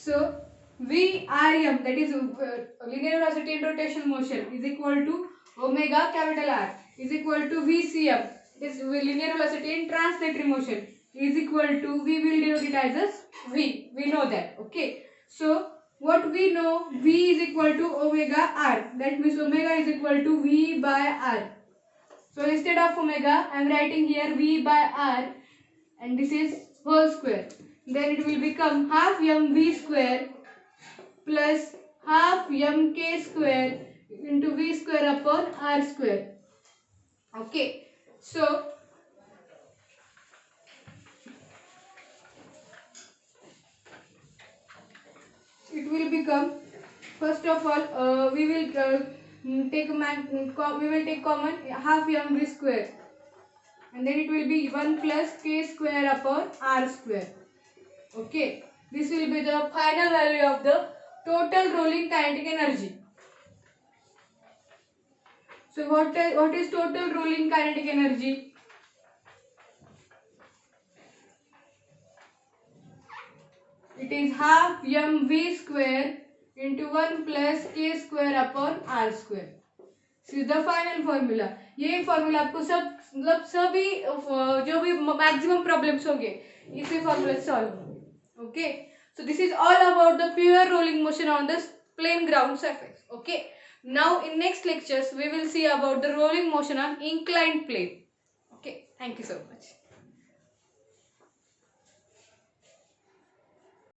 So Vrm, that is linear velocity in rotational motion, is equal to omega capital R is equal to Vcm, is linear velocity in translatory motion, is equal to, we will denote it as V. We know that. Okay. So what we know, V is equal to omega R. That means omega is equal to V by R. So instead of omega, I am writing here V by R, and this is whole square. Then it will become half mv square plus half mk square into v square upon r square. Okay. So it will become, first of all, we will take common half mv square, and then it will be 1 plus k square upon r square. Okay, this will be the final value of the total rolling kinetic energy. So what is total rolling kinetic energy? It is half mv square into 1 plus k square upon r square. This is the final formula. ये formula आपको सब मतलब सभी जो भी maximum problems होंगे इसी formula से solve होंगे. Okay. So this is all about the pure rolling motion on the plain ground surface. Okay. Now in next lectures we will see about the rolling motion on inclined plane. Okay. Thank you so much.